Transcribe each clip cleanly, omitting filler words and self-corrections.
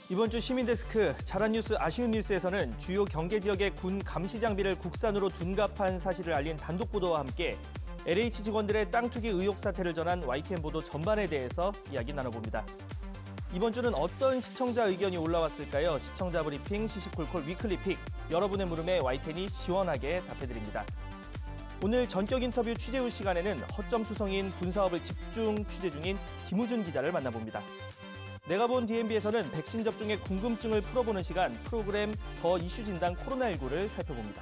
이번 주 시민데스크 잘한 뉴스 아쉬운 뉴스에서는 주요 경계 지역의 군 감시 장비를 국산으로 둔갑한 사실을 알린 단독 보도와 함께 LH 직원들의 땅 투기 의혹 사태를 전한 YTN 보도 전반에 대해서 이야기 나눠봅니다. 이번 주는 어떤 시청자 의견이 올라왔을까요? 시청자 브리핑 시시콜콜 위클리 픽. 여러분의 물음에 YTN이 시원하게 답해드립니다. 오늘 전격 인터뷰 취재 후 시간에는 허점투성인 군사업을 집중 취재 중인 김우준 기자를 만나봅니다. 내가 본 DMB에서는 백신 접종의 궁금증을 풀어보는 시간 프로그램 더 이슈 진단 코로나19를 살펴봅니다.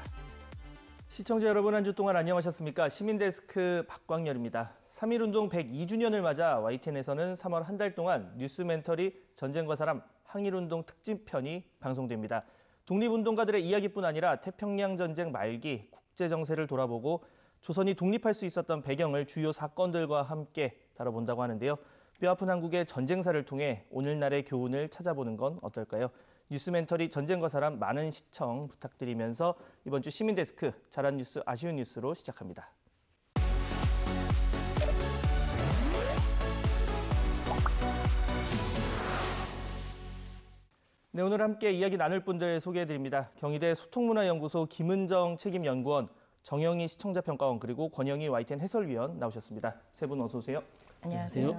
시청자 여러분 한 주 동안 안녕하셨습니까? 시민데스크 박광열입니다. 3.1운동 102주년을 맞아 YTN에서는 3월 한 달 동안 뉴스멘터리 전쟁과 사람 항일운동 특집편이 방송됩니다. 독립운동가들의 이야기뿐 아니라 태평양 전쟁 말기 국제정세를 돌아보고 조선이 독립할 수 있었던 배경을 주요 사건들과 함께 다뤄본다고 하는데요. 뼈아픈 한국의 전쟁사를 통해 오늘날의 교훈을 찾아보는 건 어떨까요? 뉴스멘터리 전쟁과 사람 많은 시청 부탁드리면서 이번 주 시민데스크 잘한 뉴스 아쉬운 뉴스로 시작합니다. 네, 오늘 함께 이야기 나눌 분들 소개해드립니다. 경희대 소통문화연구소 김은정 책임연구원, 정영희 시청자평가원 그리고 권영희 YTN 해설위원 나오셨습니다. 세 분 어서 오세요. 안녕하세요.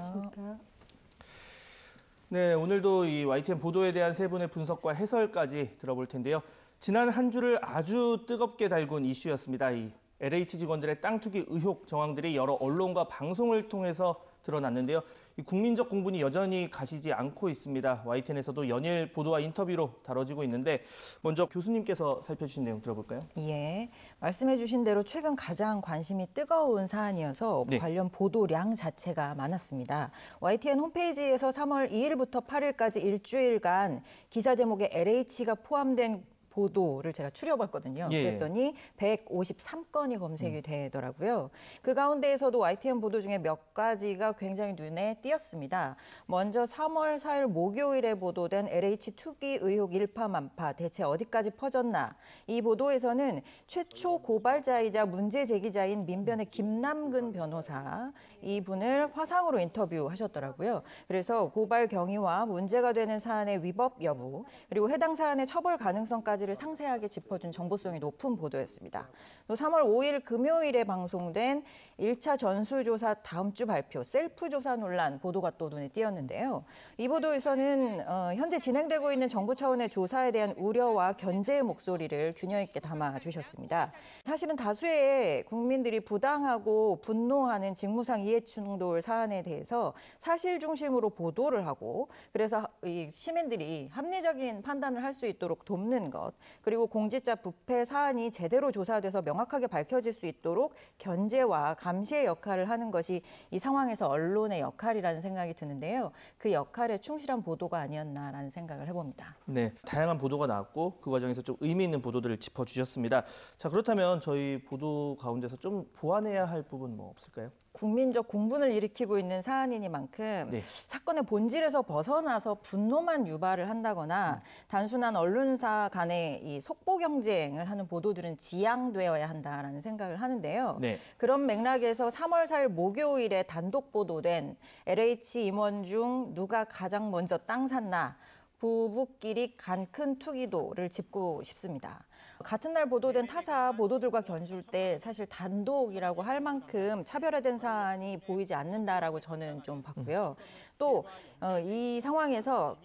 네, 오늘도 이 YTN 보도에 대한 세 분의 분석과 해설까지 들어볼 텐데요. 지난 한 주를 아주 뜨겁게 달군 이슈였습니다. 이 LH 직원들의 땅 투기 의혹 정황들이 여러 언론과 방송을 통해서 드러났는데요. 이 국민적 공분이 여전히 가시지 않고 있습니다. YTN에서도 연일 보도와 인터뷰로 다뤄지고 있는데 먼저 교수님께서 살펴주신 내용 들어볼까요? 예, 말씀해 주신 대로 최근 가장 관심이 뜨거운 사안이어서 네. 관련 보도량 자체가 많았습니다. YTN 홈페이지에서 3월 2일부터 8일까지 일주일간 기사 제목에 LH가 포함된 보도를 제가 추려봤거든요. 예. 그랬더니 153건이 검색이 되더라고요. 그 가운데에서도 YTN 보도 중에 몇 가지가 굉장히 눈에 띄었습니다. 먼저 3월 4일 목요일에 보도된 LH 투기 의혹 일파만파 대체 어디까지 퍼졌나. 이 보도에서는 최초 고발자이자 문제 제기자인 민변의 김남근 변호사 이분을 화상으로 인터뷰하셨더라고요. 그래서 고발 경위와 문제가 되는 사안의 위법 여부 그리고 해당 사안의 처벌 가능성까지 를 상세하게 짚어준 정보성이 높은 보도였습니다. 또 3월 5일 금요일에 방송된 1차 전수조사 다음 주 발표 셀프 조사 논란 보도가 또 눈에 띄었는데요. 이 보도에서는 현재 진행되고 있는 정부 차원의 조사에 대한 우려와 견제의 목소리를 균형 있게 담아주셨습니다. 사실은 다수의 국민들이 부당하고 분노하는 직무상 이해충돌 사안에 대해서 사실 중심으로 보도를 하고 그래서 이 시민들이 합리적인 판단을 할 수 있도록 돕는 것 그리고 공직자 부패 사안이 제대로 조사돼서 명확하게 밝혀질 수 있도록 견제와 감시의 역할을 하는 것이 이 상황에서 언론의 역할이라는 생각이 드는데요. 그 역할에 충실한 보도가 아니었나라는 생각을 해봅니다. 네, 다양한 보도가 나왔고 그 과정에서 좀 의미 있는 보도들을 짚어주셨습니다. 자, 그렇다면 저희 보도 가운데서 좀 보완해야 할 부분 뭐 없을까요? 국민적 공분을 일으키고 있는 사안이니만큼 네. 사건의 본질에서 벗어나서 분노만 유발을 한다거나 단순한 언론사 간의 이 속보 경쟁을 하는 보도들은 지양되어야 한다라는 생각을 하는데요. 네. 그런 맥락에서 3월 4일 목요일에 단독 보도된 LH 임원 중 누가 가장 먼저 땅 샀나 부부끼리 간 큰 투기도를 짚고 싶습니다. 같은 날 보도된 타사 보도들과 견줄 때 사실 단독이라고 할 만큼 차별화된 사안이 보이지 않는다라고 저는 좀 봤고요. 또 이 상황에서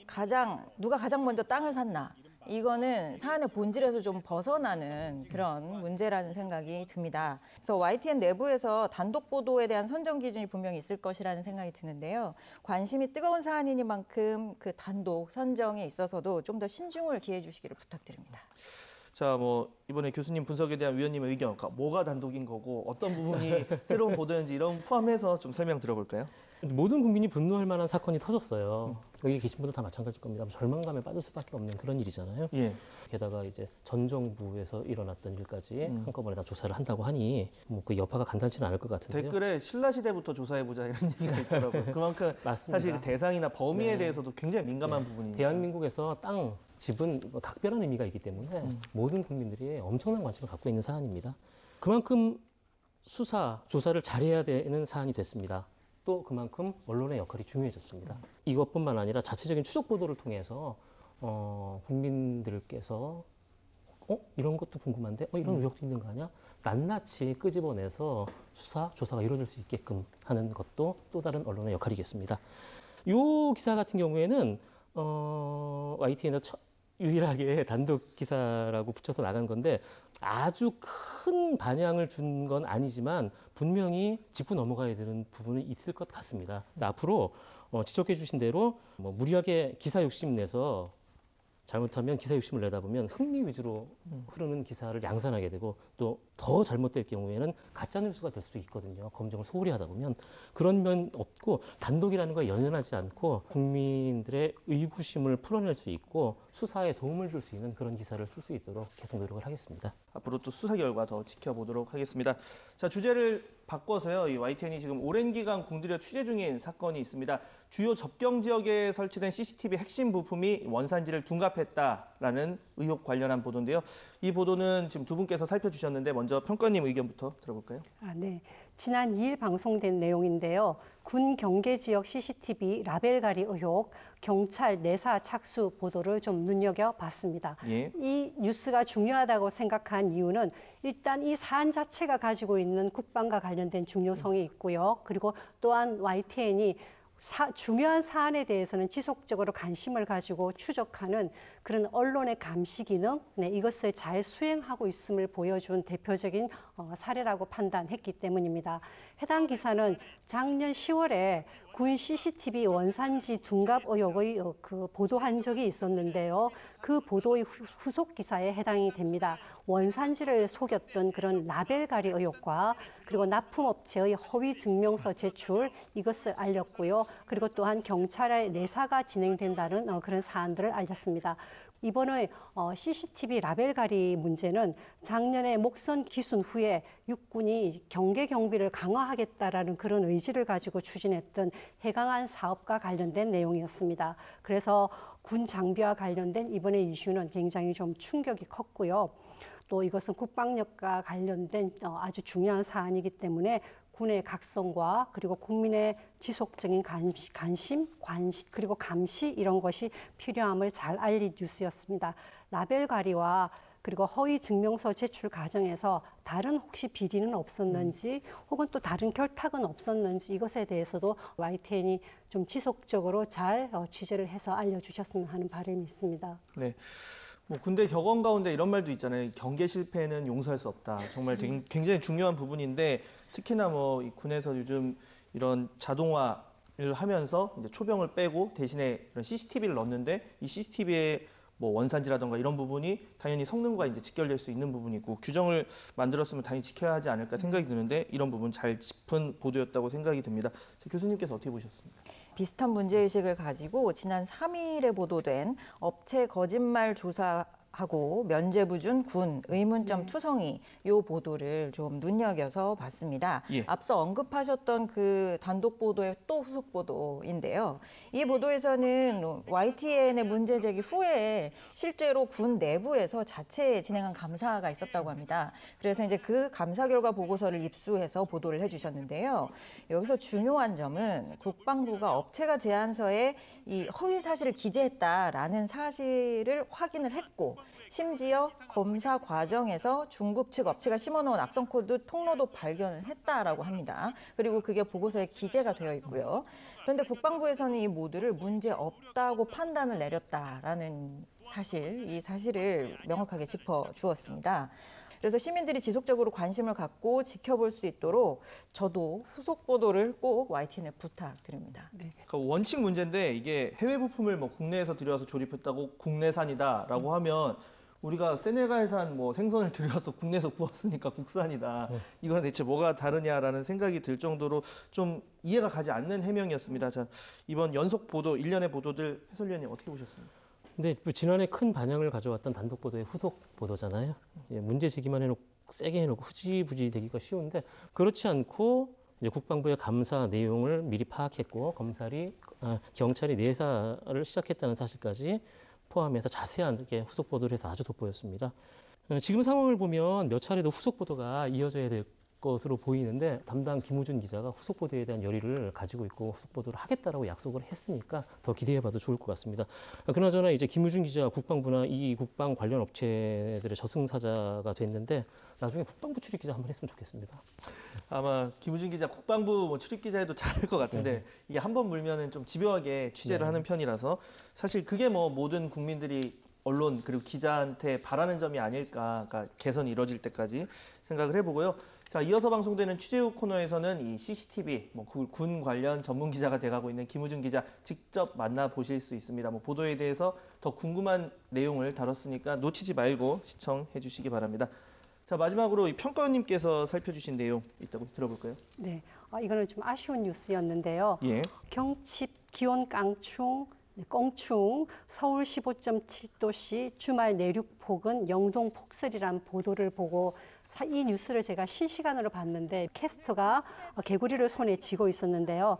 누가 가장 먼저 땅을 샀나 이거는 사안의 본질에서 좀 벗어나는 그런 문제라는 생각이 듭니다. 그래서 YTN 내부에서 단독 보도에 대한 선정 기준이 분명히 있을 것이라는 생각이 드는데요. 관심이 뜨거운 사안이니만큼 그 단독 선정에 있어서도 좀 더 신중을 기해 주시기를 부탁드립니다. 자, 뭐 이번에 교수님 분석에 대한 위원님의 의견, 뭐가 단독인 거고 어떤 부분이 새로운 보도인지 이런 포함해서 좀 설명 들어볼까요? 모든 국민이 분노할 만한 사건이 터졌어요. 여기 계신 분들 다 마찬가지일 겁니다. 절망감에 빠질 수밖에 없는 그런 일이잖아요. 예. 게다가 이제 전 정부에서 일어났던 일까지 한꺼번에 다 조사를 한다고 하니 뭐 그 여파가 간단치는 않을 것 같은데요. 댓글에 신라 시대부터 조사해보자 이런 얘기가 있더라고요. 그만큼 맞습니다. 사실 그 대상이나 범위에 네. 대해서도 굉장히 민감한 부분이니까. 대한민국에서 땅, 집은 각별한 의미가 있기 때문에 모든 국민들이 엄청난 관심을 갖고 있는 사안입니다. 그만큼 수사, 조사를 잘해야 되는 사안이 됐습니다. 또 그만큼 언론의 역할이 중요해졌습니다. 이것뿐만 아니라 자체적인 추적 보도를 통해서 국민들께서 이런 것도 궁금한데 이런 의혹도 있는 거 아니야? 낱낱이 끄집어내서 수사, 조사가 이루어질 수 있게끔 하는 것도 또 다른 언론의 역할이겠습니다. 이 기사 같은 경우에는 YTN에서 유일하게 단독 기사라고 붙여서 나간 건데 아주 큰 반향을 준 건 아니지만 분명히 짚고 넘어가야 되는 부분이 있을 것 같습니다. 앞으로 지적해 주신 대로 무리하게 기사 욕심 내서 잘못하면 기사 욕심을 내다 보면 흥미 위주로 흐르는 기사를 양산하게 되고 또 더 잘못될 경우에는 가짜 뉴스가 될 수도 있거든요. 검증을 소홀히 하다 보면 그런 면 없고 단독이라는 거에 연연하지 않고 국민들의 의구심을 풀어낼 수 있고 수사에 도움을 줄 수 있는 그런 기사를 쓸 수 있도록 계속 노력을 하겠습니다. 앞으로 또 수사 결과 더 지켜보도록 하겠습니다. 자, 주제를 바꿔서요. 이 YTN이 지금 오랜 기간 공들여 취재 중인 사건이 있습니다. 주요 접경 지역에 설치된 CCTV 핵심 부품이 원산지를 둔갑했다라는 의혹 관련한 보도인데요. 이 보도는 지금 두 분께서 살펴주셨는데 먼저 평가님 의견부터 들어볼까요? 네. 지난 2일 방송된 내용인데요. 군 경계 지역 CCTV 라벨 가리 의혹, 경찰 내사 착수 보도를 좀 눈여겨봤습니다. 예. 이 뉴스가 중요하다고 생각한 이유는 일단 이 사안 자체가 가지고 있는 국방과 관련된 중요성이 있고요. 그리고 또한 YTN이 중요한 사안에 대해서는 지속적으로 관심을 가지고 추적하는 그런 언론의 감시 기능, 이것을 잘 수행하고 있음을 보여준 대표적인 사례라고 판단했기 때문입니다. 해당 기사는 작년 10월에 군 CCTV 원산지 둔갑 의혹의 보도한 적이 있었는데요. 그 보도의 후속 기사에 해당이 됩니다. 원산지를 속였던 그런 라벨 가리 의혹과 그리고 납품업체의 허위 증명서 제출 이것을 알렸고요. 그리고 또한 경찰의 내사가 진행된다는 그런 사안들을 알렸습니다. 이번에 CCTV 라벨 가리 문제는 작년에 목선 기순 후에 육군이 경계 경비를 강화하겠다라는 그런 의지를 가지고 추진했던 해강한 사업과 관련된 내용이었습니다. 그래서 군 장비와 관련된 이번의 이슈는 굉장히 좀 충격이 컸고요. 또 이것은 국방력과 관련된 아주 중요한 사안이기 때문에 군의 각성과 그리고 국민의 지속적인 관심, 그리고 감시 이런 것이 필요함을 잘 알린 뉴스였습니다. 라벨 가리와 그리고 허위 증명서 제출 과정에서 다른 혹시 비리는 없었는지 혹은 또 다른 결탁은 없었는지 이것에 대해서도 YTN이 좀 지속적으로 잘 취재를 해서 알려주셨으면 하는 바람이 있습니다. 네. 군대 격언 가운데 이런 말도 있잖아요. 경계 실패는 용서할 수 없다. 정말 굉장히 중요한 부분인데 특히나 이 군에서 요즘 이런 자동화를 하면서 이제 초병을 빼고 대신에 이런 CCTV를 넣는데 이 CCTV에 원산지라든가 이런 부분이 당연히 성능과 이제 직결될 수 있는 부분이고 규정을 만들었으면 당연히 지켜야 하지 않을까 생각이 드는데 이런 부분 잘 짚은 보도였다고 생각이 듭니다. 교수님께서 어떻게 보셨습니까? 비슷한 문제의식을 가지고 지난 3일에 보도된 업체 거짓말 조사하고 면죄부 준 군 의문점 투성이 요 보도를 좀 눈여겨서 봤습니다. 예. 앞서 언급하셨던 그 단독 보도의 또 후속 보도인데요. 이 보도에서는 YTN의 문제 제기 후에 실제로 군 내부에서 자체 진행한 감사가 있었다고 합니다. 그래서 이제 그 감사 결과 보고서를 입수해서 보도를 해주셨는데요. 여기서 중요한 점은 국방부가 업체가 제안서에 이 허위 사실을 기재했다라는 사실을 확인을 했고 심지어 검사 과정에서 중국 측 업체가 심어놓은 악성 코드 통로도 발견을 했다라고 합니다. 그리고 그게 보고서에 기재가 되어 있고요. 그런데 국방부에서는 이 모두를 문제 없다고 판단을 내렸다라는 사실, 이 사실을 명확하게 짚어주었습니다. 그래서 시민들이 지속적으로 관심을 갖고 지켜볼 수 있도록 저도 후속 보도를 꼭 YTN에 부탁드립니다. 네. 그러니까 원칙 문제인데 이게 해외 부품을 국내에서 들여와서 조립했다고 국내산이다라고 하면 우리가 세네갈산 생선을 들여와서 국내에서 구웠으니까 국산이다. 이거는 대체 뭐가 다르냐라는 생각이 들 정도로 좀 이해가 가지 않는 해명이었습니다. 자, 이번 연속 보도, 일련의 보도들 해설위원님 어떻게 보셨습니까? 근데 지난해 큰 반향을 가져왔던 단독 보도의 후속 보도잖아요. 문제 제기만 해놓고 세게 해놓고 흐지부지 되기가 쉬운데 그렇지 않고 이제 국방부의 감사 내용을 미리 파악했고 경찰이 내사를 시작했다는 사실까지 포함해서 자세한 이렇게 후속 보도를 해서 아주 돋보였습니다. 지금 상황을 보면 몇 차례도 후속 보도가 이어져야 될 것으로 보이는데 담당 김우준 기자가 후속 보도에 대한 열의를 가지고 있고 후속 보도를 하겠다라고 약속을 했으니까 더 기대해봐도 좋을 것 같습니다. 그나저나 이제 김우준 기자 국방부나 이 국방 관련 업체들의 저승사자가 됐는데 나중에 국방부 출입 기자 한번 했으면 좋겠습니다. 아마 김우준 기자 국방부 뭐 출입 기자에도 잘할 것 같은데 이게 한번 물면은 좀 집요하게 취재를 하는 편이라서 사실 그게 뭐 모든 국민들이 언론 그리고 기자한테 바라는 점이 아닐까, 그러니까 개선이 이뤄질 때까지 생각을 해보고요. 자, 이어서 방송되는 취재후 코너에서는 이 CCTV, 뭐 군 관련 전문 기자가 돼가고 있는 김우준 기자 직접 만나보실 수 있습니다. 뭐 보도에 대해서 더 궁금한 내용을 다뤘으니까 놓치지 말고 시청해 주시기 바랍니다. 자, 마지막으로 이 평가원님께서 살펴주신 내용 있다고 들어볼까요? 네, 이거는 좀 아쉬운 뉴스였는데요. 예. 경칩, 기온 깡충, 껑충, 서울 15.7도씨, 주말 내륙폭은 영동 폭설이란 보도를 보고 이 뉴스를 제가 실시간으로 봤는데 캐스터가 개구리를 손에 쥐고 있었는데요.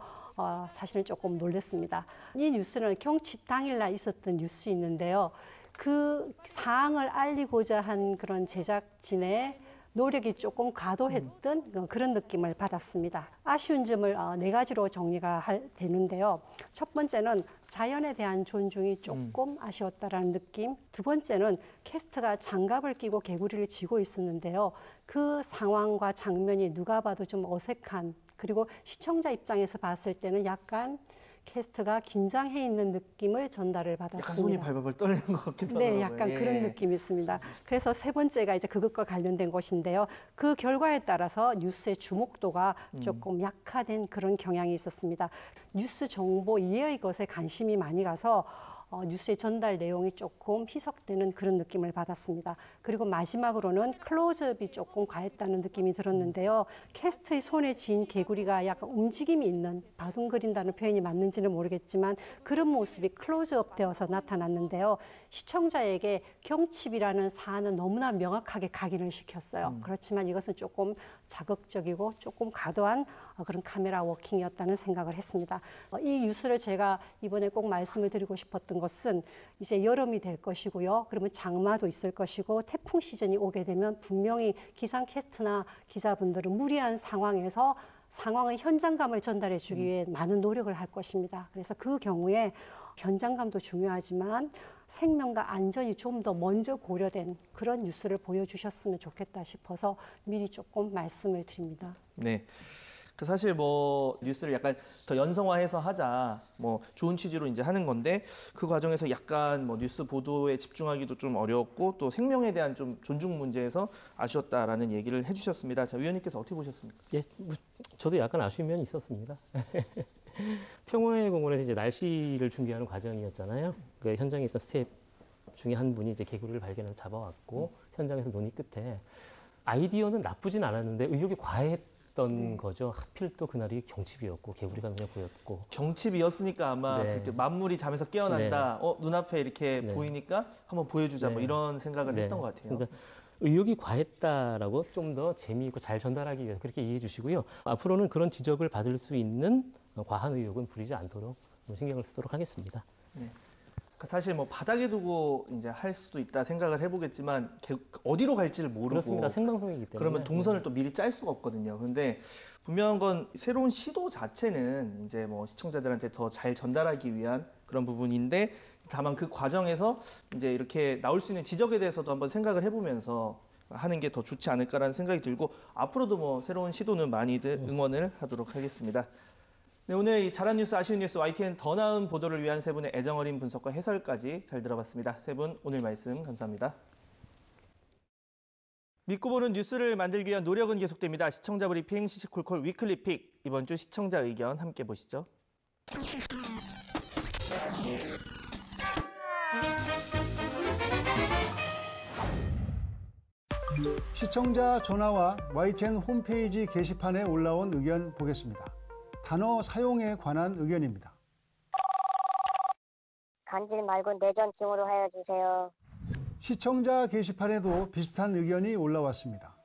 사실은 조금 놀랐습니다. 이 뉴스는 경칩 당일날 있었던 뉴스였는데요. 그 사항을 알리고자 한 그런 제작진의 노력이 조금 과도했던 그런 느낌을 받았습니다. 아쉬운 점을 4가지로 정리가 되는데요. 첫 번째는 자연에 대한 존중이 조금 아쉬웠다라는 느낌. 두 번째는 캐스트가 장갑을 끼고 개구리를 쥐고 있었는데요. 그 상황과 장면이 누가 봐도 좀 어색한, 그리고 시청자 입장에서 봤을 때는 약간 캐스트가 긴장해 있는 느낌을 전달을 받았습니다. 약간 손이 발발발 떨리는 것 같기도 하고. 네, 약간 그런 느낌이 있습니다. 그래서 세 번째가 이제 그것과 관련된 것인데요. 그 결과에 따라서 뉴스의 주목도가 조금 약화된 그런 경향이 있었습니다. 뉴스 정보 이외의 것에 관심이 많이 가서 뉴스의 전달 내용이 조금 희석되는 그런 느낌을 받았습니다. 그리고 마지막으로는 클로즈업이 조금 과했다는 느낌이 들었는데요. 캐스트의 손에 쥔 개구리가 약간 움직임이 있는, 바둥거린다는 표현이 맞는지는 모르겠지만 그런 모습이 클로즈업 되어서 나타났는데요. 시청자에게 경칩이라는 사안은 너무나 명확하게 각인을 시켰어요. 그렇지만 이것은 조금 자극적이고 조금 과도한 그런 카메라 워킹이었다는 생각을 했습니다. 이 뉴스를 제가 이번에 꼭 말씀을 드리고 싶었던 것은 이제 여름이 될 것이고요. 그러면 장마도 있을 것이고 태풍 시즌이 오게 되면 분명히 기상캐스트나 기자분들은 무리한 상황에서 상황의 현장감을 전달해 주기 위해 많은 노력을 할 것입니다. 그래서 그 경우에 현장감도 중요하지만 생명과 안전이 좀 더 먼저 고려된 그런 뉴스를 보여주셨으면 좋겠다 싶어서 미리 조금 말씀을 드립니다. 네. 그 사실 뭐 뉴스를 약간 더 연성화해서 하자, 뭐 좋은 취지로 이제 하는 건데 그 과정에서 약간 뭐 뉴스 보도에 집중하기도 좀 어려웠고 또 생명에 대한 좀 존중 문제에서 아쉬웠다라는 얘기를 해주셨습니다. 자, 위원님께서 어떻게 보셨습니까? 예, 저도 약간 아쉬운 면이 있었습니다. 평화의 공원에서 이제 날씨를 중계하는 과정이었잖아요. 그 현장에 있던 스태프 중에 한 분이 이제 개구리를 발견해서 잡아왔고 현장에서 논의 끝에 아이디어는 나쁘진 않았는데 의욕이 과했던 거죠. 하필 또 그날이 경칩이었고 개구리가 눈에 보였고. 경칩이었으니까 아마 네. 그때 만물이 잠에서 깨어난다. 눈앞에 이렇게 네. 보이니까 한번 보여주자. 뭐 네. 이런 생각을 네. 했던 것 같아요. 그러니까 의욕이 과했다라고 좀 더 재미있고 잘 전달하기 위해서 그렇게 이해해 주시고요. 앞으로는 그런 지적을 받을 수 있는 과한 의욕은 부리지 않도록 신경을 쓰도록 하겠습니다. 사실 뭐 바닥에 두고 이제 할 수도 있다 생각을 해보겠지만 어디로 갈지를 모르고 그렇습니다. 생방송이기 때문에. 그러면 동선을 또 미리 짤 수가 없거든요. 그런데 분명한 건 새로운 시도 자체는 이제 뭐 시청자들한테 더 잘 전달하기 위한 그런 부분인데 다만 그 과정에서 이제 이렇게 나올 수 있는 지적에 대해서도 한번 생각을 해보면서 하는 게 더 좋지 않을까라는 생각이 들고 앞으로도 뭐 새로운 시도는 많이들 응원을 하도록 하겠습니다. 네, 오늘 이 잘한 뉴스, 아쉬운 뉴스, YTN 더 나은 보도를 위한 세 분의 애정어린 분석과 해설까지 잘 들어봤습니다. 세 분 오늘 말씀 감사합니다. 믿고 보는 뉴스를 만들기 위한 노력은 계속됩니다. 시청자 브리핑 시시콜콜 위클리 픽. 이번 주 시청자 의견 함께 보시죠. 시청자 전화와 YTN 홈페이지 게시판에 올라온 의견 보겠습니다. 단어 사용에 관한 의견입니다. 간질 말고 뇌전증으로 하여 주세요. 시청자 게시판에도 비슷한 의견이 올라왔습니다.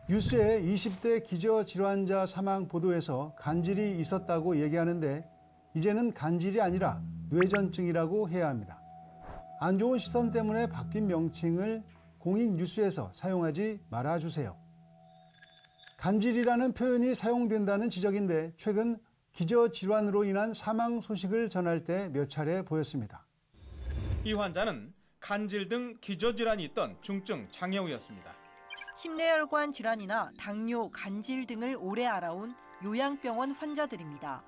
뉴스에 20대 기저질환자 사망 보도에서 간질이 있었다고 얘기하는데 이제는 간질이 아니라 뇌전증이라고 해야 합니다. 안 좋은 시선 때문에 바뀐 명칭을 공익 뉴스에서 사용하지 말아주세요. 간질이라는 표현이 사용된다는 지적인데 최근 기저질환으로 인한 사망 소식을 전할 때 몇 차례 보였습니다. 이 환자는 간질 등 기저질환이 있던 중증 장애우였습니다. 심내혈관 질환이나 당뇨, 간질 등을 오래 알아온 요양병원 환자들입니다.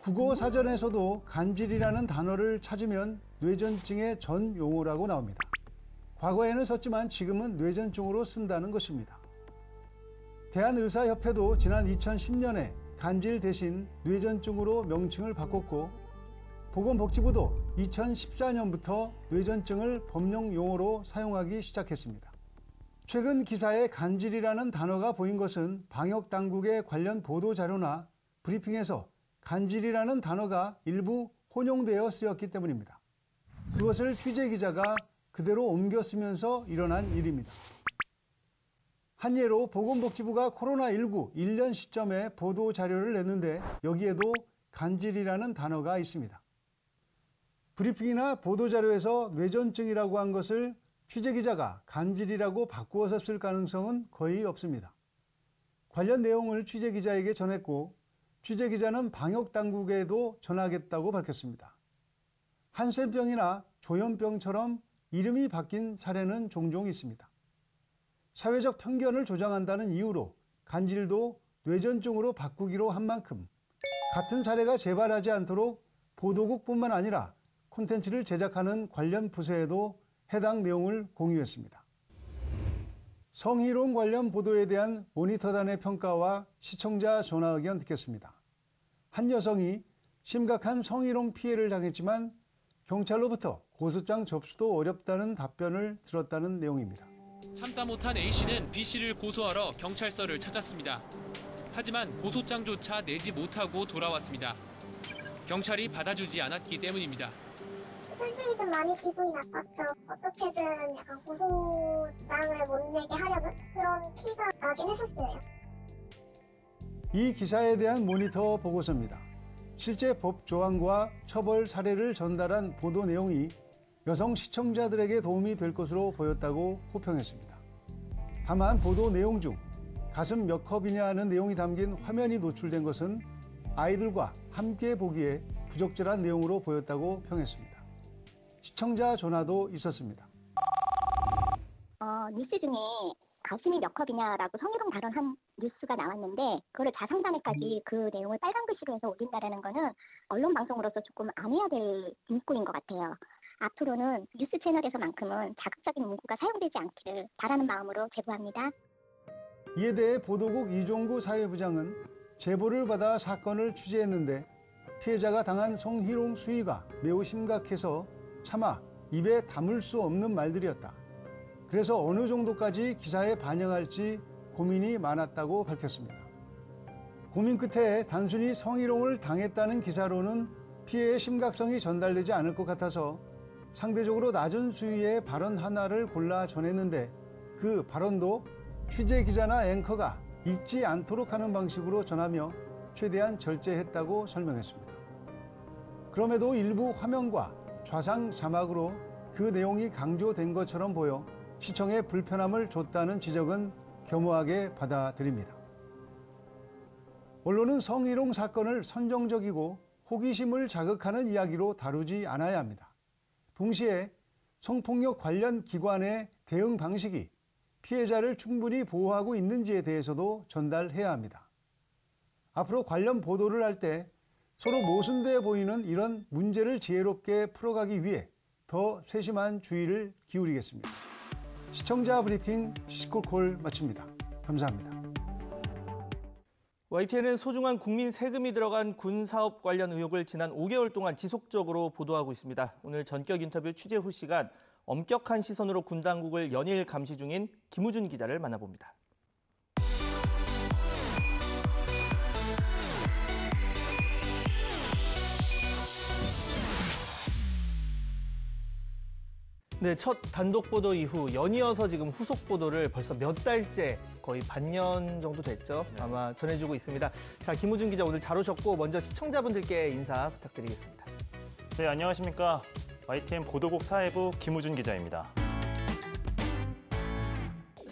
국어 사전에서도 간질이라는 단어를 찾으면 뇌전증의 전 용어라고 나옵니다. 과거에는 썼지만 지금은 뇌전증으로 쓴다는 것입니다. 대한의사협회도 지난 2010년에 간질 대신 뇌전증으로 명칭을 바꿨고 보건복지부도 2014년부터 뇌전증을 법령 용어로 사용하기 시작했습니다. 최근 기사에 간질이라는 단어가 보인 것은 방역당국의 관련 보도자료나 브리핑에서 간질이라는 단어가 일부 혼용되어 쓰였기 때문입니다. 그것을 취재기자가 그대로 옮겨 쓰면서 일어난 일입니다. 한 예로 보건복지부가 코로나19 1년 시점에 보도자료를 냈는데 여기에도 간질이라는 단어가 있습니다. 브리핑이나 보도자료에서 뇌전증이라고 한 것을 취재기자가 간질이라고 바꾸어서 쓸 가능성은 거의 없습니다. 관련 내용을 취재기자에게 전했고 취재기자는 방역당국에도 전하겠다고 밝혔습니다. 한센병이나 조현병처럼 이름이 바뀐 사례는 종종 있습니다. 사회적 편견을 조장한다는 이유로 간질도 뇌전증으로 바꾸기로 한 만큼 같은 사례가 재발하지 않도록 보도국뿐만 아니라 콘텐츠를 제작하는 관련 부서에도 해당 내용을 공유했습니다. 성희롱 관련 보도에 대한 모니터단의 평가와 시청자 전화 의견 듣겠습니다. 한 여성이 심각한 성희롱 피해를 당했지만 경찰로부터 고소장 접수도 어렵다는 답변을 들었다는 내용입니다. 참다 못한 A씨는 B씨를 고소하러 경찰서를 찾았습니다. 하지만 고소장조차 내지 못하고 돌아왔습니다. 경찰이 받아주지 않았기 때문입니다. 솔직히 좀 많이 기분이 나빴죠. 어떻게든 약간 고소장을 못 내게 하려는 그런 티가 나긴 했었어요. 이 기사에 대한 모니터 보고서입니다. 실제 법 조항과 처벌 사례를 전달한 보도 내용이 여성 시청자들에게 도움이 될 것으로 보였다고 호평했습니다. 다만 보도 내용 중 가슴 몇 컵이냐 하는 내용이 담긴 화면이 노출된 것은 아이들과 함께 보기에 부적절한 내용으로 보였다고 평했습니다. 시청자 전화도 있었습니다. 뉴스 중에 가슴이 몇 컵이냐라고 성희롱 발언한 뉴스가 나왔는데 그거를 자상단에까지 그 내용을 빨간 글씨로 해서 올린다라는 거는 언론 방송으로서 조금 안 해야 될 문구인 것 같아요. 앞으로는 뉴스 채널에서만큼은 자극적인 문구가 사용되지 않기를 바라는 마음으로 제보합니다. 이에 대해 보도국 이종구 사회부장은 제보를 받아 사건을 취재했는데 피해자가 당한 성희롱 수위가 매우 심각해서 차마 입에 담을 수 없는 말들이었다. 그래서 어느 정도까지 기사에 반영할지 고민이 많았다고 밝혔습니다. 고민 끝에 단순히 성희롱을 당했다는 기사로는 피해의 심각성이 전달되지 않을 것 같아서 상대적으로 낮은 수위의 발언 하나를 골라 전했는데 그 발언도 취재 기자나 앵커가 읽지 않도록 하는 방식으로 전하며 최대한 절제했다고 설명했습니다. 그럼에도 일부 화면과 좌상 자막으로 그 내용이 강조된 것처럼 보여 시청에 불편함을 줬다는 지적은 겸허하게 받아들입니다. 언론은 성희롱 사건을 선정적이고 호기심을 자극하는 이야기로 다루지 않아야 합니다. 동시에 성폭력 관련 기관의 대응 방식이 피해자를 충분히 보호하고 있는지에 대해서도 전달해야 합니다. 앞으로 관련 보도를 할 때 서로 모순돼 보이는 이런 문제를 지혜롭게 풀어가기 위해 더 세심한 주의를 기울이겠습니다. 시청자 브리핑 시시콜콜 마칩니다. 감사합니다. YTN은 소중한 국민 세금이 들어간 군 사업 관련 의혹을 지난 5개월 동안 지속적으로 보도하고 있습니다. 오늘 전격 인터뷰 취재 후 시간 엄격한 시선으로 군 당국을 연일 감시 중인 김우준 기자를 만나봅니다. 네, 첫 단독 보도 이후 연이어서 지금 후속 보도를 벌써 몇 달째 거의 반년 정도 됐죠. 아마 전해주고 있습니다. 자, 김우준 기자 오늘 잘 오셨고 먼저 시청자분들께 인사 부탁드리겠습니다. 네, 안녕하십니까. YTN 보도국 사회부 김우준 기자입니다.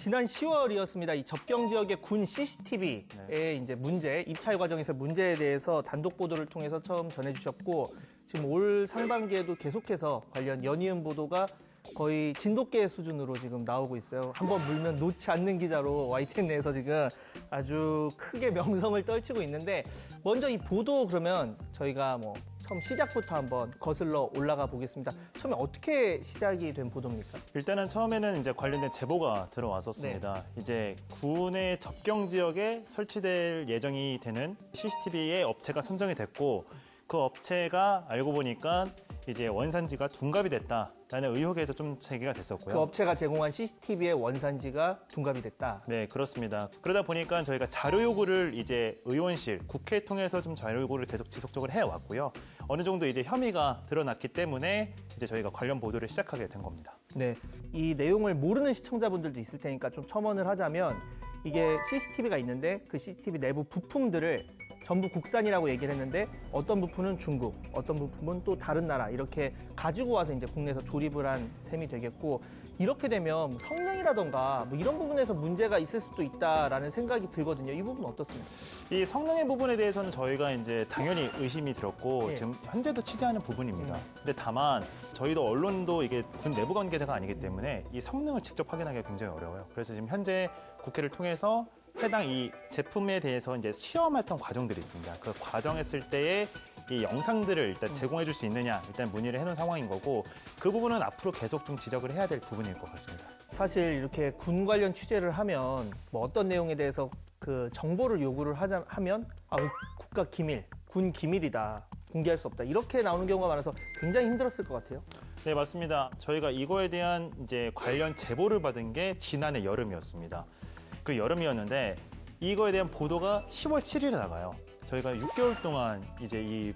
지난 10월이었습니다. 이 접경 지역의 군 CCTV의 이제 문제, 입찰 과정에서 문제에 대해서 단독 보도를 통해서 처음 전해주셨고 지금 올 상반기에도 계속해서 관련 연이은 보도가 거의 진돗개 수준으로 지금 나오고 있어요. 한번 물면 놓지 않는 기자로 YTN 내에서 지금 아주 크게 명성을 떨치고 있는데 먼저 이 보도 그러면 저희가 뭐 처음 시작부터 한번 거슬러 올라가 보겠습니다. 처음에 어떻게 시작이 된 보도입니까? 일단은 처음에는 이제 관련된 제보가 들어왔었습니다. 이제 군의 접경 지역에 설치될 예정이 되는 CCTV의 업체가 선정이 됐고 그 업체가 알고 보니까 이제 원산지가 둔갑이 됐다라는 의혹에서 좀 제기가 됐었고요. 그 업체가 제공한 CCTV의 원산지가 둔갑이 됐다. 네, 그렇습니다. 그러다 보니까 저희가 자료 요구를 이제 의원실, 국회 통해서 좀 자료 요구를 계속 지속적으로 해왔고요. 어느 정도 이제 혐의가 드러났기 때문에 이제 저희가 관련 보도를 시작하게 된 겁니다. 네, 이 내용을 모르는 시청자분들도 있을 테니까 좀 첨언을 하자면 이게 CCTV가 있는데 그 CCTV 내부 부품들을 전부 국산이라고 얘기를 했는데 어떤 부품은 중국, 어떤 부품은 또 다른 나라 이렇게 가지고 와서 이제 국내에서 조립을 한 셈이 되겠고 이렇게 되면 성능이라던가 뭐 이런 부분에서 문제가 있을 수도 있다라는 생각이 들거든요. 이 부분 어떻습니까? 이 성능의 부분에 대해서는 저희가 이제 당연히 의심이 들었고 예. 지금 현재도 취재하는 부분입니다. 근데 다만 저희도 언론도 이게 군 내부 관계자가 아니기 때문에 이 성능을 직접 확인하기가 굉장히 어려워요. 그래서 지금 현재 국회를 통해서 해당 이 제품에 대해서 이제 시험했던 과정들이 있습니다. 그 과정했을 때의 이 영상들을 일단 제공해 줄 수 있느냐 일단 문의를 해놓은 상황인 거고 그 부분은 앞으로 계속 좀 지적을 해야 될 부분일 것 같습니다. 사실 이렇게 군 관련 취재를 하면 뭐 어떤 내용에 대해서 그 정보를 요구를 하면 국가 기밀, 군 기밀이다, 공개할 수 없다 이렇게 나오는 경우가 많아서 굉장히 힘들었을 것 같아요. 네, 맞습니다. 저희가 이거에 대한 이제 관련 제보를 받은 게 지난해 여름이었습니다. 그 여름이었는데 이거에 대한 보도가 10월 7일에 나가요. 저희가 6개월 동안 이제 이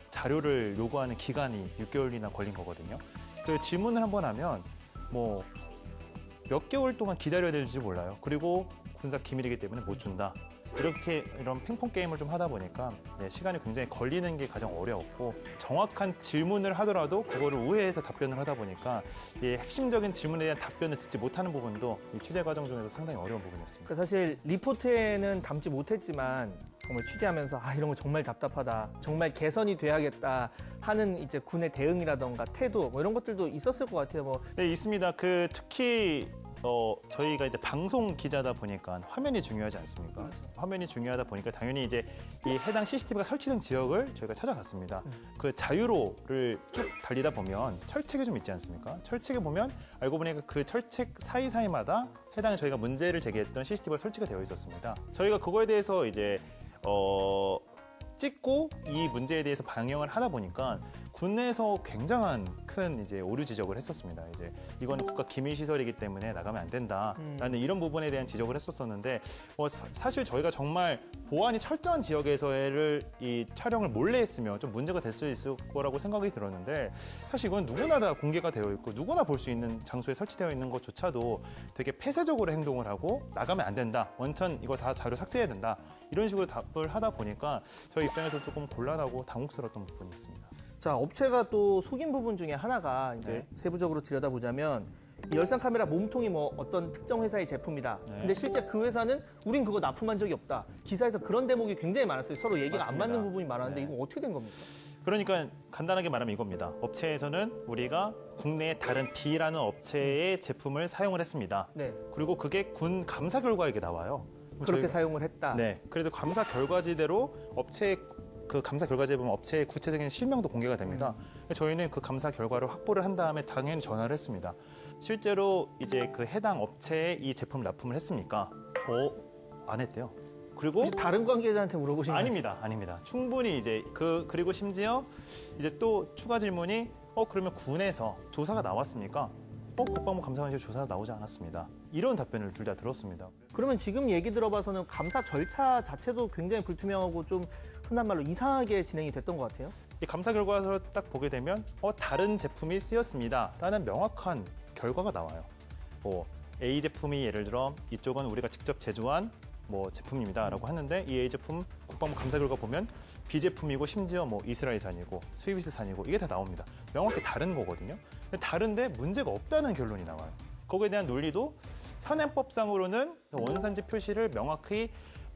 자료를 요구하는 기간이 6개월이나 걸린 거거든요. 그 질문을 한번 하면 뭐 몇 개월 동안 기다려야 될지 몰라요. 그리고 군사 기밀이기 때문에 못 준다. 이렇게 이런 핑퐁 게임을 좀 하다 보니까 시간이 굉장히 걸리는 게 가장 어려웠고 정확한 질문을 하더라도 그거를 우회해서 답변을 하다 보니까 이 핵심적인 질문에 대한 답변을 듣지 못하는 부분도 이 취재 과정 중에서 상당히 어려운 부분이었습니다. 그러니까 사실 리포트에는 담지 못했지만 정말 취재하면서 이런 거 정말 답답하다, 정말 개선이 돼야겠다 하는 이제 군의 대응이라던가 태도 뭐 이런 것들도 있었을 것 같아요. 뭐. 네, 있습니다. 그 특히 저희가 이제 방송 기자다 보니까 화면이 중요하지 않습니까? 화면이 중요하다 보니까 당연히 이제 이 해당 CCTV가 설치된 지역을 저희가 찾아갔습니다. 그 자유로를 쭉 달리다 보면 철책이 좀 있지 않습니까? 철책에 보면 알고 보니까 그 철책 사이사이마다 해당 저희가 문제를 제기했던 CCTV가 설치가 되어 있었습니다. 저희가 그거에 대해서 이제 찍고 이 문제에 대해서 방영을 하다 보니까 군내에서 굉장한 큰 이제 오류 지적을 했었습니다. 이제 이거는 국가 기밀 시설이기 때문에 나가면 안 된다라는 이런 부분에 대한 지적을 했었었는데 사실 저희가 정말 보안이 철저한 지역에서의 이 촬영을 몰래 했으면 좀 문제가 될 수 있을 거라고 생각이 들었는데 사실 이건 누구나 다 공개가 되어 있고 누구나 볼 수 있는 장소에 설치되어 있는 것조차도 되게 폐쇄적으로 행동을 하고 나가면 안 된다. 원천 이거 다 자료 삭제해야 된다. 이런 식으로 답을 하다 보니까 저희 입장에서 조금 곤란하고 당혹스러웠던 부분이 있습니다. 자, 업체가 또 속인 부분 중에 하나가 이제 세부적으로 들여다보자면 이 열상 카메라 몸통이 뭐 어떤 특정 회사의 제품이다. 근데 실제 그 회사는 우린 그거 납품한 적이 없다. 기사에서 그런 대목이 굉장히 많았어요. 서로 얘기가 맞습니다. 안 맞는 부분이 많았는데 이거 어떻게 된 겁니까? 그러니까 간단하게 말하면 이겁니다. 업체에서는 우리가 국내의 다른 B라는 업체의 제품을 사용을 했습니다. 네. 그리고 그게 군 감사 결과에 이게 나와요. 그렇게 사용을 했다. 네. 그래서 감사 결과지대로 업체의 그 감사 결과지에 보면 업체의 구체적인 실명도 공개가 됩니다. 저희는 그 감사 결과를 확보를 한 다음에 당연히 전화를 했습니다. 실제로 이제 그 해당 업체에 이 제품을 납품을 했습니까? 안 했대요. 그리고 혹시 다른 관계자한테 물어보신 거예요? 아닙니다. 충분히 이제 그리고 심지어 이제 또 추가 질문이 그러면 군에서 조사가 나왔습니까? 국방부 감사관실 조사가 나오지 않았습니다. 이런 답변을 둘 다 들었습니다. 그러면 지금 얘기 들어봐서는 감사 절차 자체도 굉장히 불투명하고 좀 흔한 말로 이상하게 진행이 됐던 것 같아요. 이 감사 결과서를 딱 보게 되면 다른 제품이 쓰였습니다라는 명확한 결과가 나와요. A 제품이 예를 들어 이쪽은 우리가 직접 제조한 제품입니다라고 하는데 이 A 제품 국방부 감사 결과 보면 B 제품이고 심지어 이스라엘산이고 스위스산이고 이게 다 나옵니다. 명확히 다른 거거든요. 근데 다른데 문제가 없다는 결론이 나와요. 거기에 대한 논리도 현행법상으로는 원산지 표시를 명확히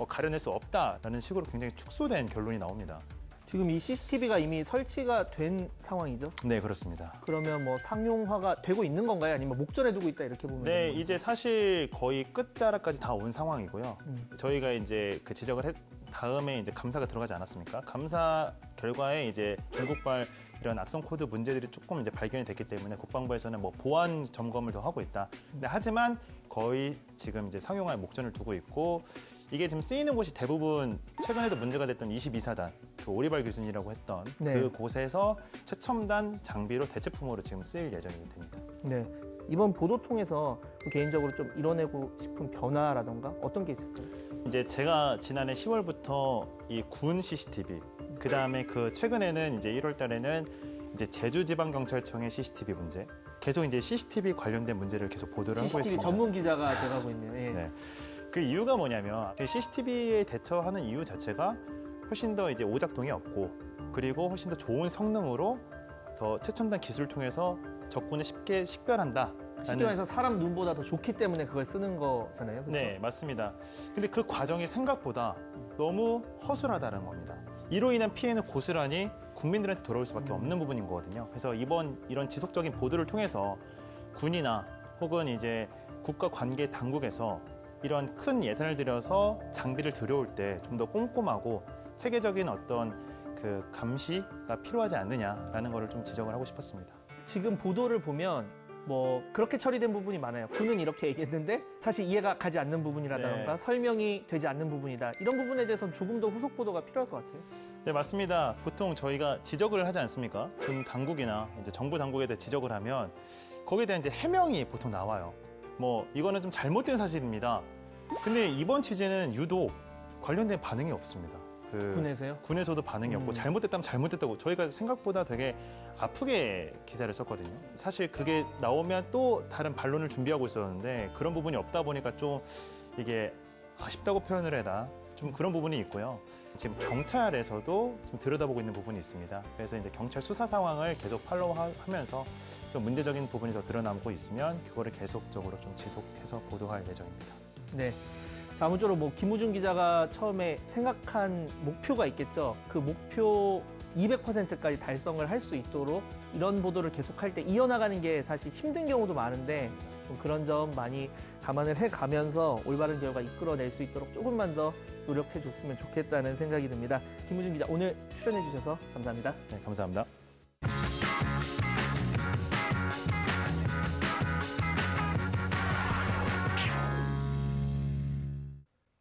가려낼 수 없다라는 식으로 굉장히 축소된 결론이 나옵니다. 지금 이 CCTV가 이미 설치가 된 상황이죠? 네, 그렇습니다. 그러면 뭐 상용화가 되고 있는 건가요? 아니면 목전에 두고 있다 이렇게 보면 네, 되는 건가요? 이제 사실 거의 끝자락까지 다 온 상황이고요. 저희가 이제 그 지적을 했 다음에 이제 감사가 들어가지 않았습니까? 감사 결과에 이제 중국발 이런 악성 코드 문제들이 조금 이제 발견이 됐기 때문에 국방부에서는 뭐 보안 점검을 더 하고 있다. 근데 하지만 거의 지금 이제 상용화에 목전을 두고 있고 이게 지금 쓰이는 곳이 대부분 최근에도 문제가 됐던 22사단, 그 오리발 기준이라고 했던 네. 그 곳에서 최첨단 장비로 대체품으로 지금 쓰일 예정이 됩니다. 네. 이번 보도 통해서 개인적으로 좀 이뤄내고 싶은 변화라던가 어떤 게 있을까요? 이제 제가 지난해 10월부터 이 군 CCTV, 그 다음에 그 최근에는 이제 1월 달에는 이제 제주지방경찰청의 CCTV 문제, 계속 이제 CCTV 관련된 문제를 계속 보도를 하고 CCTV 있습니다. 전문 기자가 돼가고 있네요. 예. 네. 그 이유가 뭐냐면 CCTV에 대처하는 이유 자체가 훨씬 더 이제 오작동이 없고 그리고 훨씬 더 좋은 성능으로 더 최첨단 기술을 통해서 적군을 쉽게 식별한다. 쉽게 말해서 사람 눈보다 더 좋기 때문에 그걸 쓰는 거잖아요. 그렇죠? 네, 맞습니다. 근데 그 과정이 생각보다 너무 허술하다는 겁니다. 이로 인한 피해는 고스란히 국민들한테 돌아올 수밖에 없는 부분인 거거든요. 그래서 이번 이런 지속적인 보도를 통해서 군이나 혹은 이제 국가 관계 당국에서 이런 큰 예산을 들여서 장비를 들여올 때 좀 더 꼼꼼하고 체계적인 어떤 그 감시가 필요하지 않느냐라는 거를 좀 지적을 하고 싶었습니다. 지금 보도를 보면 뭐 그렇게 처리된 부분이 많아요. 군은 이렇게 얘기했는데 사실 이해가 가지 않는 부분이라던가 네. 설명이 되지 않는 부분이다. 이런 부분에 대해서는 조금 더 후속 보도가 필요할 것 같아요. 네, 맞습니다. 보통 저희가 지적을 하지 않습니까? 군 당국이나 이제 정부 당국에 대해 지적을 하면 거기에 대한 이제 해명이 보통 나와요. 뭐 이거는 좀 잘못된 사실입니다. 근데 이번 취재는 유독 관련된 반응이 없습니다. 군에서요? 군에서도 반응이 없고 잘못됐다면 잘못됐다고 저희가 생각보다 되게 아프게 기사를 썼거든요. 사실 그게 나오면 또 다른 반론을 준비하고 있었는데 그런 부분이 없다 보니까 좀 이게 아쉽다고 표현을 해다 좀 그런 부분이 있고요. 지금 경찰에서도 좀 들여다보고 있는 부분이 있습니다. 그래서 이제 경찰 수사 상황을 계속 팔로우하면서 좀 문제적인 부분이 더 드러나고 있으면 그거를 계속적으로 좀 지속해서 보도할 예정입니다. 네. 자, 아무쪼록 뭐 김우중 기자가 처음에 생각한 목표가 있겠죠. 그 목표 200%까지 달성을 할 수 있도록 이런 보도를 계속할 때 이어나가는 게 사실 힘든 경우도 많은데 좀 그런 점 많이 감안을 해가면서 올바른 결과 이끌어낼 수 있도록 조금만 더 노력해 줬으면 좋겠다는 생각이 듭니다. 김우중 기자 오늘 출연해 주셔서 감사합니다. 네, 감사합니다.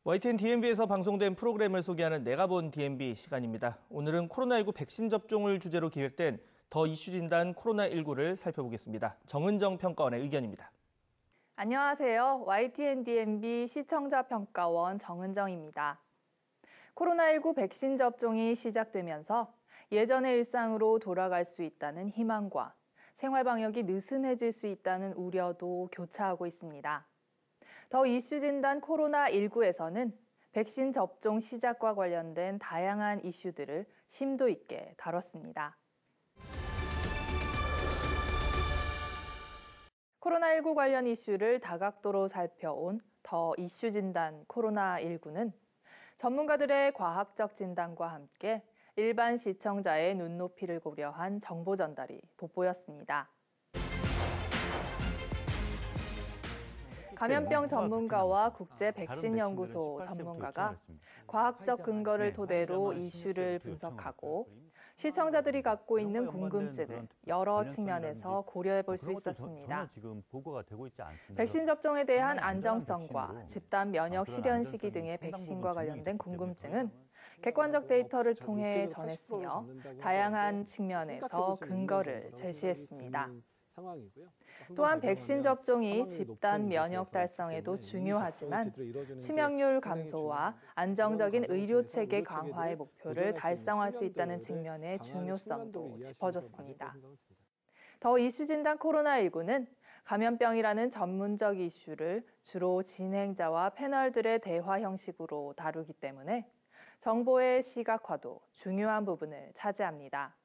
YTN DMB에서 방송된 프로그램을 소개하는 내가 본 DMB 시간입니다. 오늘은 코로나19 백신 접종을 주제로 기획된 더 이슈 진단 코로나19를 살펴보겠습니다. 정은정 평가원의 의견입니다. 안녕하세요. YTN DMB 시청자 평가원 정은정입니다. 코로나19 백신 접종이 시작되면서 예전의 일상으로 돌아갈 수 있다는 희망과 생활 방역이 느슨해질 수 있다는 우려도 교차하고 있습니다. 더 이슈 진단 코로나19에서는 백신 접종 시작과 관련된 다양한 이슈들을 심도 있게 다뤘습니다. 코로나19 관련 이슈를 다각도로 살펴온 더 이슈 진단 코로나19는 전문가들의 과학적 진단과 함께 일반 시청자의 눈높이를 고려한 정보 전달이 돋보였습니다. 감염병 전문가와 국제 백신 연구소 전문가가 과학적 근거를 토대로 이슈를 분석하고 시청자들이 갖고 있는 궁금증을 여러 측면에서 고려해 볼 수 있었습니다. 백신 접종에 대한 안정성과 집단 면역 실현 시기 등의 백신과 관련된 궁금증은 객관적 데이터를 통해 전했으며 다양한 측면에서 근거를 제시했습니다. 또한 백신 접종이 집단 면역 달성에도 중요하지만 치명률 감소와 안정적인 의료 체계 강화의 목표를 달성할 수 있다는 측면의 중요성도 짚어줬습니다. 더 이슈 진단 코로나19는 감염병이라는 전문적 이슈를 주로 진행자와 패널들의 대화 형식으로 다루기 때문에 정보의 시각화도 중요한 부분을 차지합니다.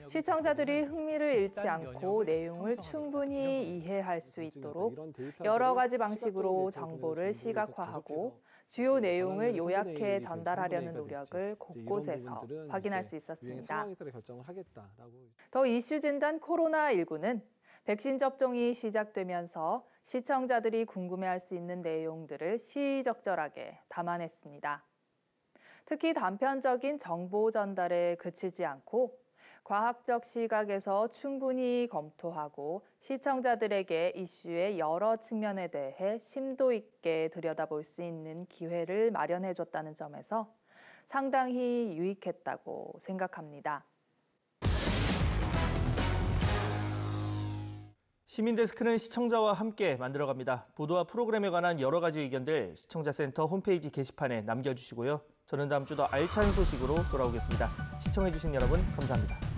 시청자들이 흥미를 잃지 않고 내용을 충분히 이해할 수 있도록 여러 가지 방식으로 정보를 시각화하고 주요 내용을 요약해 전달하려는 노력을 곳곳에서 확인할 수 있었습니다. 더 이슈 진단 코로나19는 백신 접종이 시작되면서 시청자들이 궁금해할 수 있는 내용들을 시의적절하게 담아냈습니다. 특히 단편적인 정보 전달에 그치지 않고 과학적 시각에서 충분히 검토하고 시청자들에게 이슈의 여러 측면에 대해 심도 있게 들여다볼 수 있는 기회를 마련해줬다는 점에서 상당히 유익했다고 생각합니다. 시민데스크는 시청자와 함께 만들어갑니다. 보도와 프로그램에 관한 여러 가지 의견들 시청자센터 홈페이지 게시판에 남겨주시고요. 저는 다음 주 더 알찬 소식으로 돌아오겠습니다. 시청해주신 여러분 감사합니다.